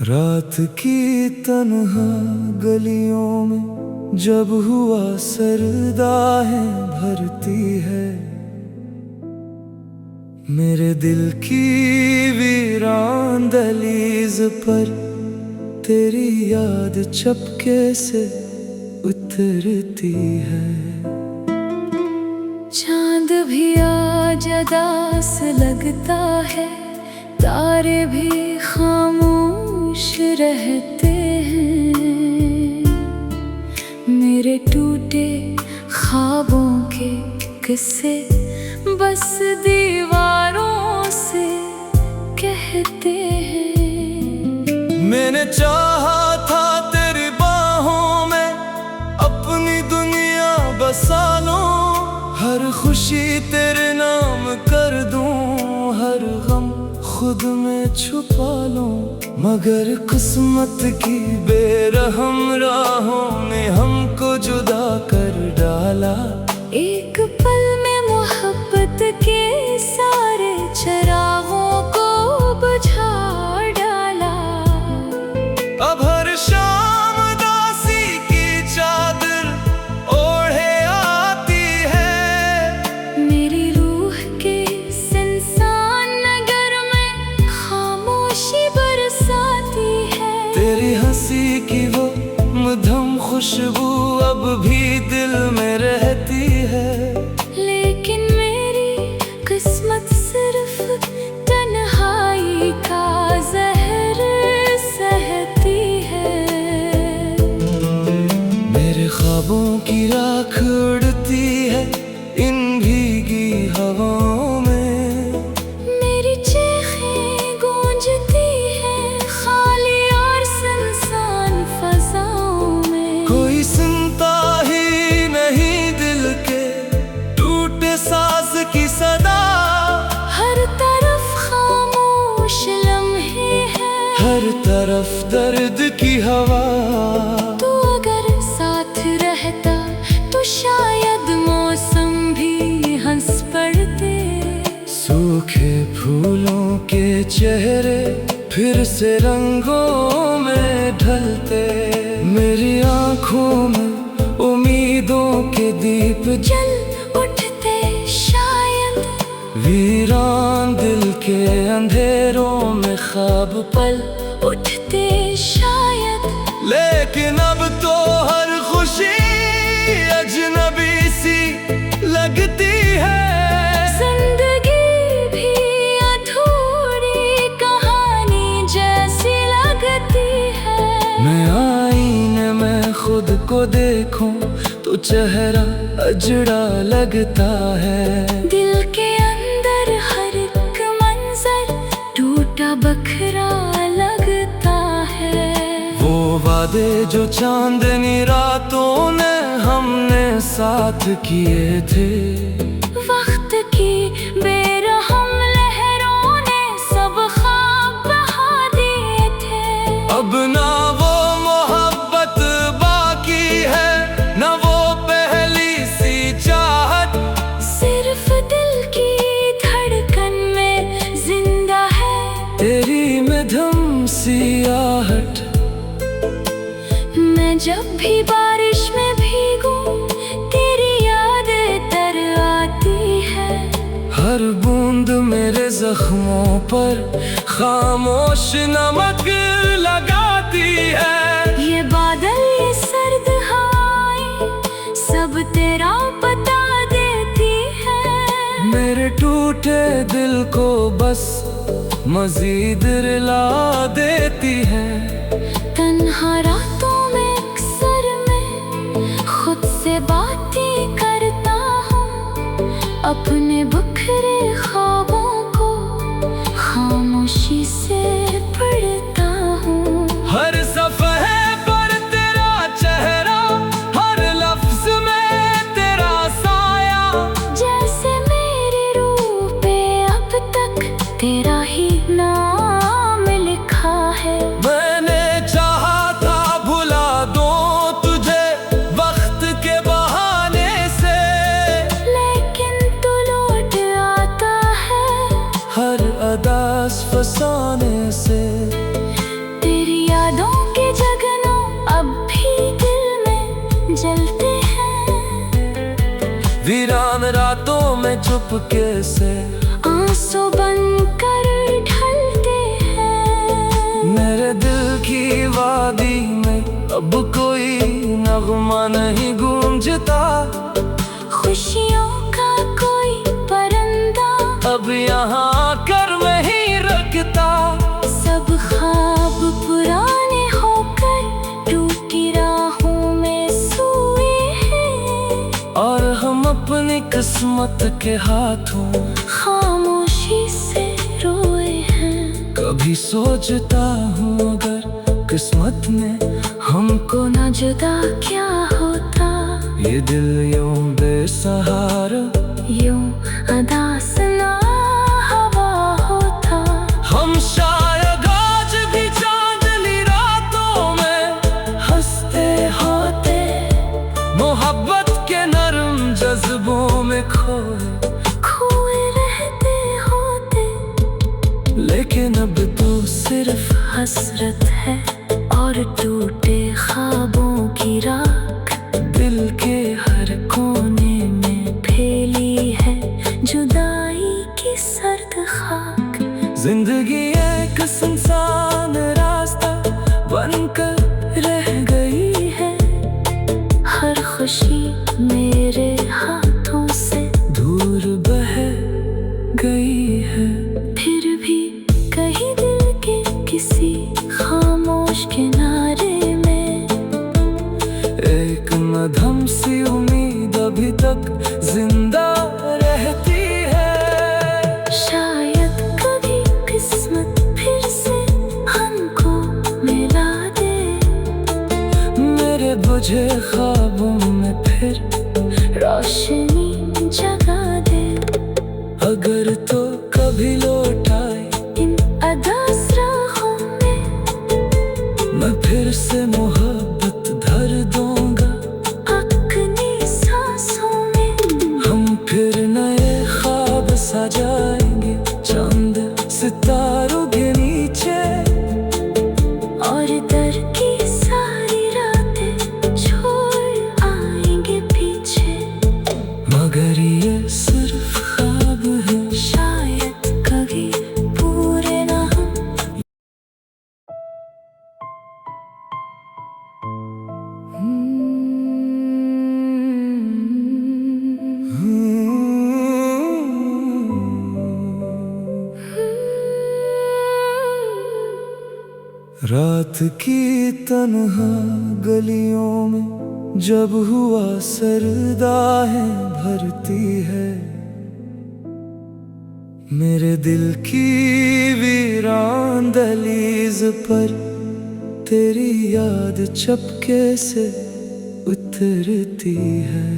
रात की तन्हा गलियों में जब हुआ सर्दाहें भरती है, मेरे दिल की वीरान दहलीज पर तेरी याद चपके से उतरती है। चांद भी आज अदास लगता है, तारे भी खामोश रहते हैं। मेरे टूटे ख्वाबों के किस्से बस दीवारों से कहते हैं। मैंने चाहा था तेरी बाहों में अपनी दुनिया बसा लूं, हर खुशी तेरे नाम कर दूं, हर गम खुद में छुपा लूं। मगर किस्मत की बेरहम राहों ने हमको जुदा कर डाला। एक पल में मोहब्बत के सारे चिरागों को बुझा डाला। अब हर शाम दासी की चादर ओढ़े आती है, मेरी रूह के सुनसान नगर में खामोशी बरसाती है। तेरी हंसी की वो मधुम खुशबू अब भी दिल में रहती है। लेकिन मेरी किस्मत सिर्फ तन्हाई का जहर सहती है। मेरे ख्वाबों की राख उड़ती है इन भीगी हवाओं में, मेरी चीखें गूंजती हैं खाली और सुनसान फज़ाओं में। कोई सुनता ही नहीं दिल के टूटे साज की सदा। हर तरफ खामोश लम्हे हैं, हर तरफ दर्द की हवा। तू अगर साथ रहता तो शायद मौसम भी हंस पड़ते। सूखे फूलों के चेहरे फिर से रंगों में ढलते, मेरी आँखों में उम्मीदों के दीप जल उठते शायद, वीरान दिल के अंधेरों में ख्वाब पल उठते शायद। लेकिन अब तो हर खुशी अजनबी सी लगती है। जिंदगी भी अधूरी कहानी जैसी लगती है। मैं आईने में खुद को देखूं तो चेहरा अजड़ा लगता है। दिल के अंदर हर एक मंजर टूटा बखरा लगता है। वो वादे जो चांदनी रातों ने हमने साथ किए थे, वक्त की बेरहम लहरों ने सब ख्वाब बहा दिए थे। अब ना वो मोहब्बत बाकी है, ना वो पहली सी चाहत। सिर्फ दिल की धड़कन में जिंदा है तेरी मधुम सी आहट। मैं जब भी बारिश में भीगूं तेरी याद तर आती है। हर बूंद मेरे जख्मों पर खामोश नमक लगाती है। ये बादल ये सर्द हवाएं सब तेरा बता देती है। मेरे टूटे दिल को बस मजीद रुला देती है। तन्हा रातों में अक्सर मैं खुद से बातें करता हूँ, अपने बिखरे ख्वाबों को खामोशी से पढ़ता हूँ। हर सफ़हे पर तेरा चेहरा, हर लफ्ज में तेरा साया, जैसे मेरी रूह पे अब तक तेरा ही नाम लिखा है। मैंने चाहा था भुला दूं तुझे वक्त के बहाने से, लेकिन तू लौट आता है हर अदास फसाने से। तेरी वीरान रातों में चुपके से आंसू बनकर ढलते हैं। मेरे दिल की वादी में अब कोई नगमा नहीं गूंजता। खुशियों का कोई परिंदा अब यहाँ आकर नहीं रखता। सब ख्वाब पुराने होकर टूटी राहों में सोए हैं। और हम अपनी किस्मत के हाथों खामोशी से रोए हैं। कभी सोचता हूँ अगर किस्मत ने हमको न जुदा क्या होता। ये दिल यूं बेसहारा यूं अदास ना हवा होता। हम शायद आज भी चांदनी रातों में हंसते होते, मोहब्बत के नरम जज्बों में खोए रहते होते। लेकिन अब तो सिर्फ हसरत है और टूटे ख्वाबों की राख दिल के हर कोने में फैली है जुदाई की सर्द खाक। जिंदगी एक सुनसान रास्ता बनकर रह गई है। हर खुशी मेरे हाथों से दूर बह गई है। फिर भी कहीं दिल के किसी खामोश किनारे में एक मधम सी उम्मीद अभी तक जिंदा रहती है। शायद कभी किस्मत फिर से हमको मिला दे। मेरे बुझे ख्वाबों में फिर रोशनी जगा दे। अगर तो कभी लौट आए इन अदास राहों में मैं फिर से मोहब्बत धर दूंगा अपनी सांसों में। हम फिर नए ख्वाब सजाएंगे चांद सितारों के नीचे। और दर की सारी रातें छोड़ आएंगे पीछे। मगर ये सिर्फ ख्वाब है, शायद कभी पूरे ना हो। रात की तन्हा गलियों में जब हुआ सरदाहें भरती है। मेरे दिल की वीरान दहलीज पर तेरी याद चपके से उतरती है।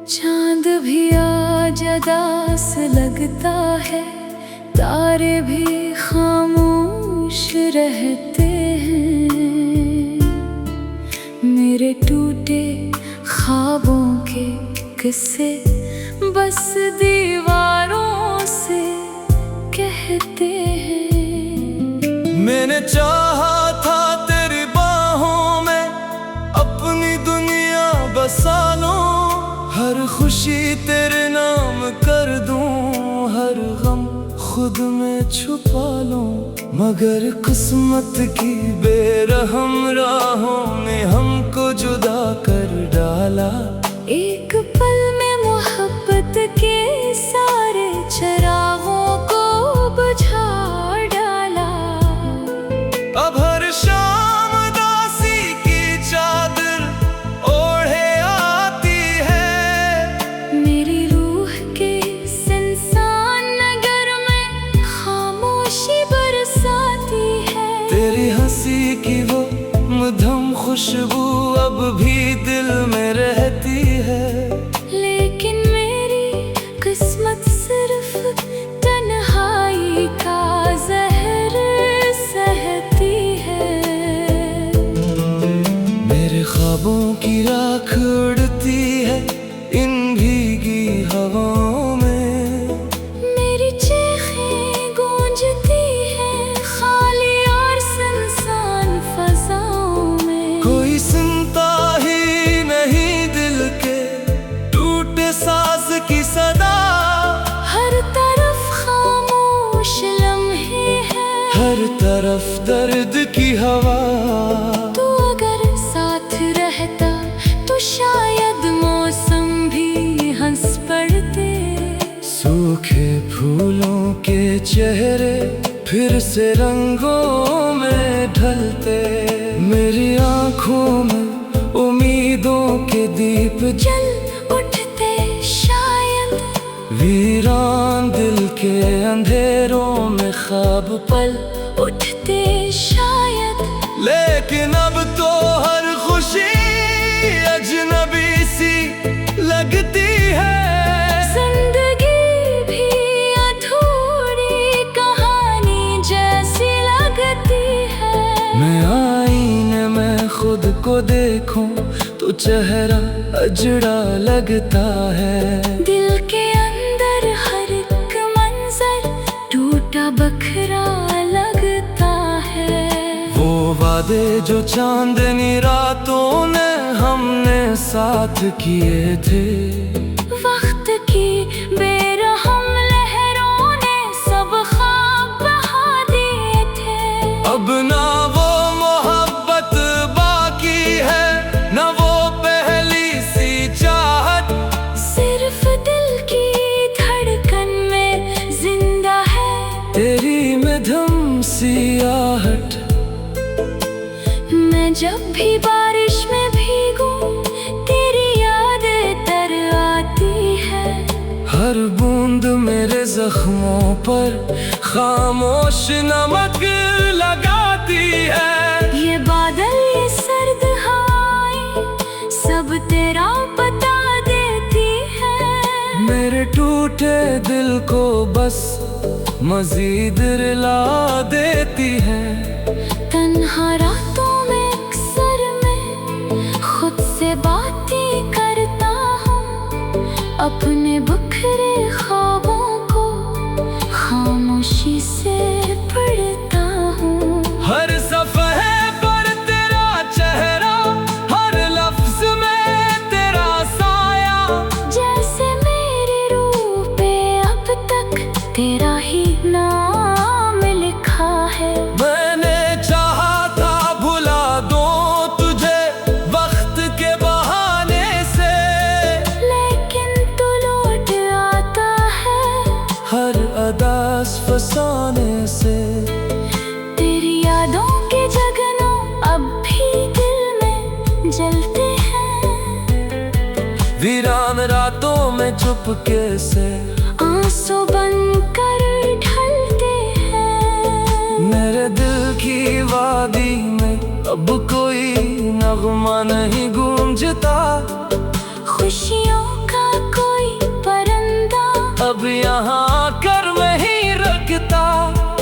चांद भी आज अदास लगता है, तारे भी खामोश रहते हैं। मेरे टूटे ख्वाबों के किस्से बस दीवारों से कहते हैं। मैंने चाहा था तेरी बाहों में अपनी दुनिया बसा लूं। हर खुशी तेरे नाम कर दूं, हर गम खुद में छुपा लूं। मगर किस्मत की बेरहम राहों ने हमको जुदा कर डाला। एक पल में मोहब्बत के सारे चिरागों को बुझा डाला। अब हर शाम दासी की चादर ओढ़े आती है। मेरी रूह के सुनसान नगर में खामोशी बरसाती है। तेरी हंसी की वो मधुम खुशबू अब भी दिल में रहती है। लेकिन मेरी किस्मत सिर्फ तन्हाई का जहर सहती है। मेरे ख्वाबों की राख उड़ती है इन भीगी हवाओं में। मेरी चीखें गूंजती हैं खाली और सुनसान फजाओं में। कोई सुनता ही नहीं दिल के हर तरफ दर्द की हवा। तू अगर साथ रहता तो शायद मौसम भी हंस पड़ते। सूखे फूलों के चेहरे फिर से रंगों में ढलते। मेरी आँखों में उम्मीदों के दीप जल उठते शायद। वीरान दिल के अंधेरों में ख्वाब पल उठते शायद। लेकिन अब तो हर खुशी अजनबी सी लगती है। जिंदगी भी अधूरी कहानी जैसी लगती है। मैं आईने में खुद को देखूं तो चेहरा अजड़ा लगता है। दिल के अंदर हर एक मंजर टूटा बखरा लगता है। वो वादे जो चांदनी रातों ने हमने साथ किए थे। वक्त की बेरहम लहरों ने सब ख्वाब बहा दिए थे। अब ना वो मोहब्बत बाकी है, ना वो पहली सी चाहत। सिर्फ दिल की धड़कन में जिंदा है तेरी मधुम सी आहट। मैं जब भी बारिश में भीगूं तेरी याद तर आती है। हर बूंद मेरे जख्मों पर खामोश नमक लगाती है। ये बादल ये सर्द हवाएं सब तेरा बता देती है। मेरे टूटे दिल को बस मजीद रुला देती है। तन्हा रातों में अक्सर मैं खुद से बातें करता हूँ। अपने बिखरे ख्वाबों को खामोशी से पढ़ता हूँ। हर सफ़हे पर तेरा चेहरा, हर लफ्ज में तेरा साया। जैसे मेरी रूह पे अब तक तेरा ही नाम लिखा है। मैंने चाहा था भुला दूं तुझे वक्त के बहाने से। लेकिन तू लौट आता है हर अदास फसाने से। तेरी यादों के जगनों अब भी दिल में जलते हैं। वीरान रातों में चुपके से आंसू बनकर ढलते हैं। मेरे दिल की वादी में अब कोई नगमा नहीं गूंजता। खुशियों का कोई परिंदा अब यहाँ कर नहीं रखता।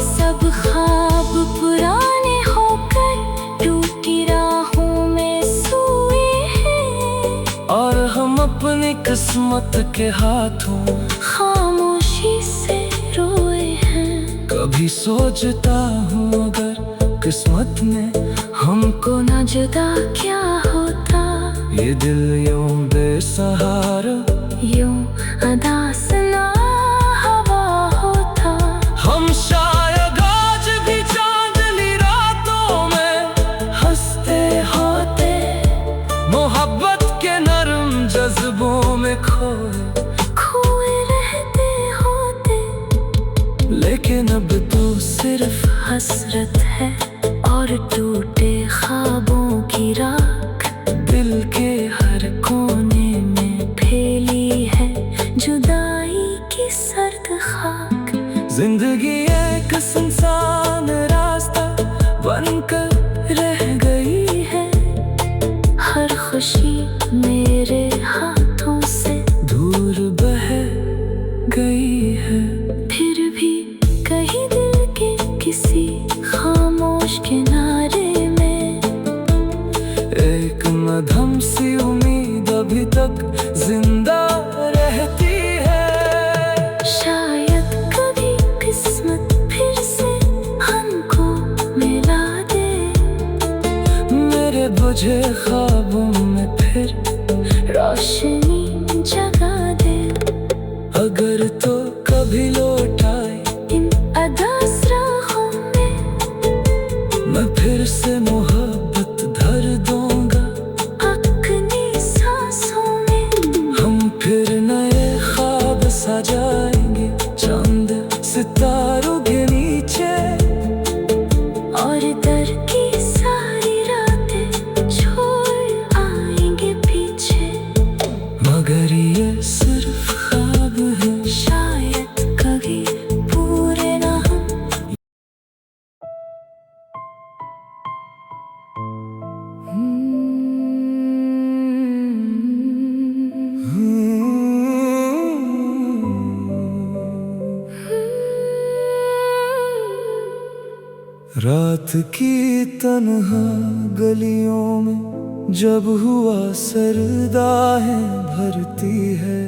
सब ख्वाब पुराने होकर टूटी राहों में सोए हैं। और हम अपनी किस्मत के हाथों खामोशी से रोए हैं। कभी सोचता हूँ अगर किस्मत ने हमको न जुदा क्या होता। ये दिल यूं बेसहारा, यूं अदास ना हवा होता। हम शायद आज भी चांदनी रातों में हंसते होते। मोहब्बत के नरम जज्बों में खोए रहते होते। लेकिन अब तो सिर्फ हसरत है और टूटे ख्वाबों की राख। दिल के हर कोने में फैली है जुदाई की सर्द खाक। जिंदगी एक सुनसान रास्ता बनकर रह गई है। हर खुशी मेरे हाथों से दूर बह गई है। फिर भी कहीं दिल के किसी खामोश किनारे में एक मधम सी उम्मीद अभी तक जिंदा रहती है। शायद कभी किस्मत फिर से हमको मिला दे। मेरे बुझे ख्वाबों में फिर रोशनी जगा दे। अगर तो कभी लौट आए इन अदास राहों में रात की तन्हा गलियों में जब हुआ सरदाहें भरती है,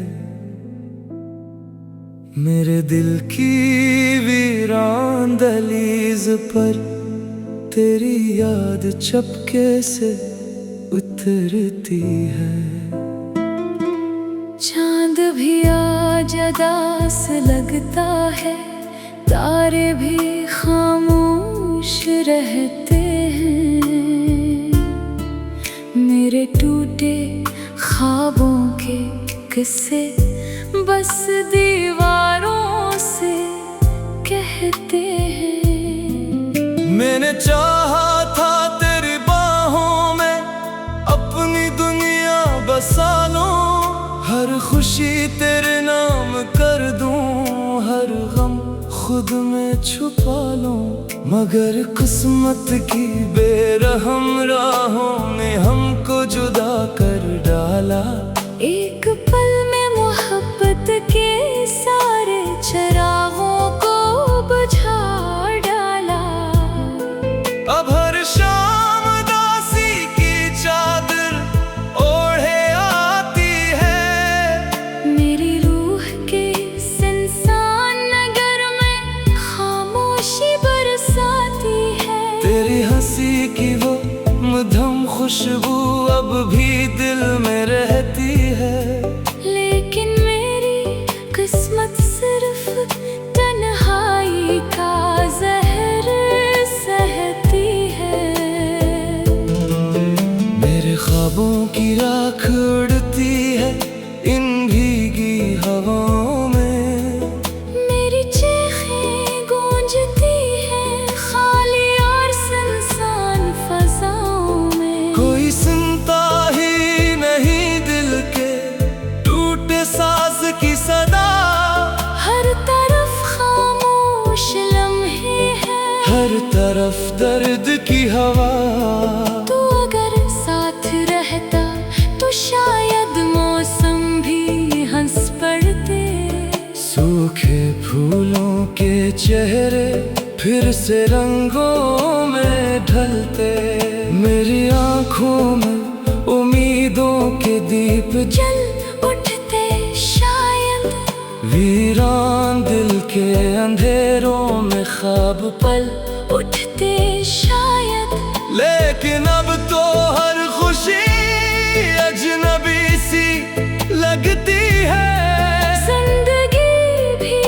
मेरे दिल की वीरान दहलीज पर तेरी याद चपके से उतरती है। चांद भी आज उदास लगता है, तारे भी खामोश रहते हैं। मेरे टूटे ख्वाबों के किस्से बस दीवारों से कहते हैं। मैंने चाहा था तेरी बाहों में अपनी दुनिया बसा लूं, हर खुशी तेरे नाम कर दूं, हर गम खुद में छुपा लूं। मगर किस्मत की बेरहम राहों ने हमको जुदा कर डाला। एक पल में मोहब्बत के सारे चिरागों को बुझा डाला। अब हर शाम दासी की चादर ओढ़े आती है, मेरी रूह के सुनसान नगर में खामोशी बरसाती है। तेरी हंसी की वो मधुम खुशबू अब भी दिल में रहती है। लेकिन मेरी किस्मत सिर्फ तन्हाई का जहर सहती है। मेरे ख्वाबों की राख उड़ती है इन भीगी हवाओं में, मेरी चीखें गूंजती हैं खाली और सुनसान फज़ाओं में। कोई सुनता ही नहीं दिल के टूटे साज की सदा, हर तरफ खामोश लम्हे हैं, हर तरफ दर्द की हवा। तू अगर साथ रहता तो शायद मौसम भी हंस पड़ते। सूखे फूलों के चेहरे फिर से रंगों में ढलते, मेरी आँखों में उम्मीदों के दीप जल उठते शायद, वीरान दिल के अंधेरों में ख्वाब पल उठते शायद। लेकिन अब तो हर खुशी अजनबी सी लगती है। जिंदगी भी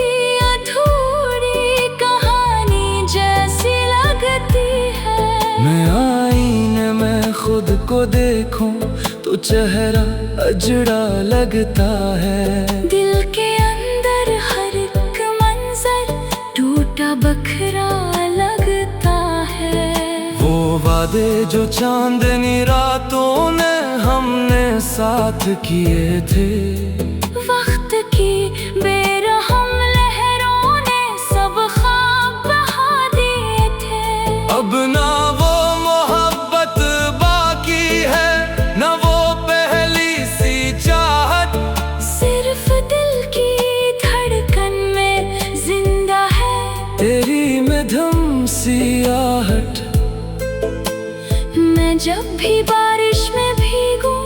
अधूरी कहानी जैसी लगती है। मैं आईने में खुद को देखूं तो चेहरा अजड़ा लगता है। दिल के अंदर हर एक मंजर टूटा बखरा लगता है। वो वादे जो चांदनी रातों ने हमने साथ किए थे, वक्त की बेरहम लहरों ने सब ख्वाब बहा दिए थे। अब ना वो मोहब्बत बाकी है, ना वो पहली सी चाहत। सिर्फ दिल की धड़कन में जिंदा है तेरी मधुम सी आहट। मैं जब भी बारिश में भीगूं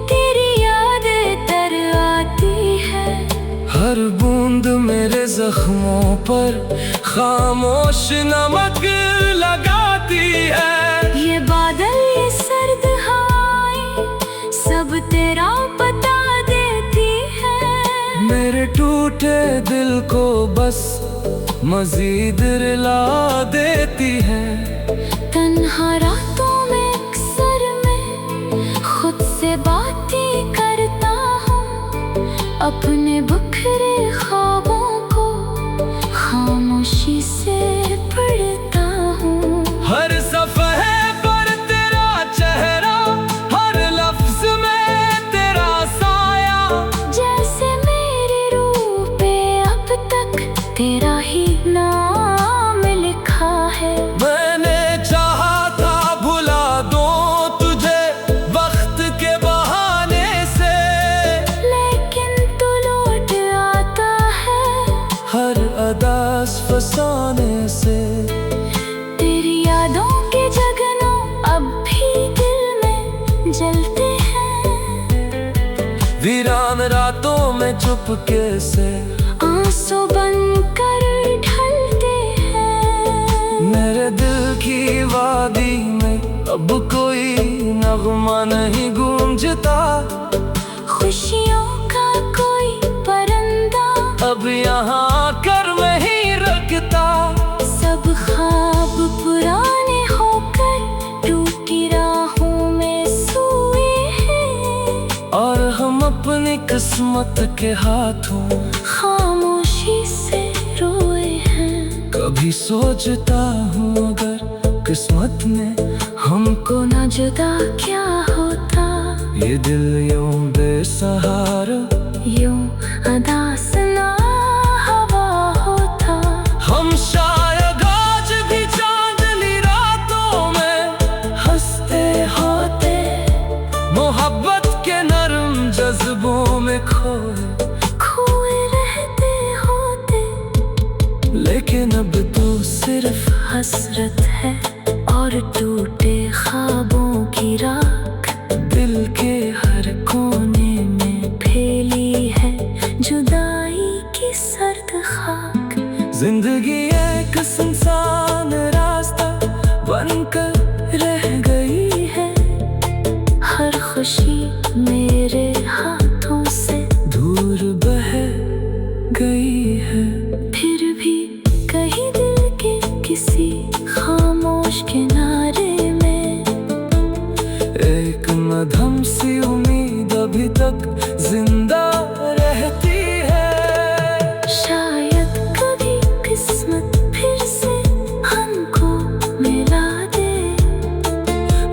तेरी याद तर आती है। हर बूंद मेरे जख्मों पर खामोश नमक लगाती है। ये बादल ये सर्द हवाएं सब तेरा बता देती है। मेरे टूटे दिल को बस मजीद रुला देती है। तन्हा रातों में अक्सर मैं खुद से बातें करता हूँ, अपने बिखरे ख्वाबों को खामोशी से पढ़ता हूँ। हर सफ़हे पर तेरा चेहरा, हर लफ्ज में तेरा साया, जैसे मेरी रूह पे अब तक तेरा ही नाम लिखा है। वीरान रातों में चुपके से आंसू बनकर ढलते हैं। मेरे दिल की वादी में अब कोई नगमा नहीं गूंजता। खुशियों का कोई परिंदा अब यहाँ आकर नहीं रखता। सब ख्वाब पुराने होकर टूटी राहों में सोए हैं। और हम अपनी किस्मत के हाथों खामोशी से रोए हैं। कभी सोचता हूँ अगर किस्मत ने हमको न जुदा क्या होता। ये दिल यूं बेसहारा यूं अदास ना हवा होता। हम शायद आज भी चांदनी रातों में हंसते होते, मोहब्बत के नरम जज्बों में खोए रहते होते। लेकिन अब तो सिर्फ हसरत है और टूटे ख्वाबों की राख दिल के हर कोने में फैली है जुदाई की सर्द खाक। जिंदगी एक सुनसान रास्ता बनकर रह गई है। हर खुशी मेरे हाथों से दूर बह गई है। फिर भी कहीं दिल के किसी खामोश किनारे में एक मधम सी उम्मीद अभी तक जिंदा रहती है। शायद कभी किस्मत फिर से हमको मिला दे।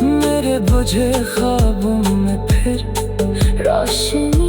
मेरे बुझे ख्वाबों में फिर रोशनी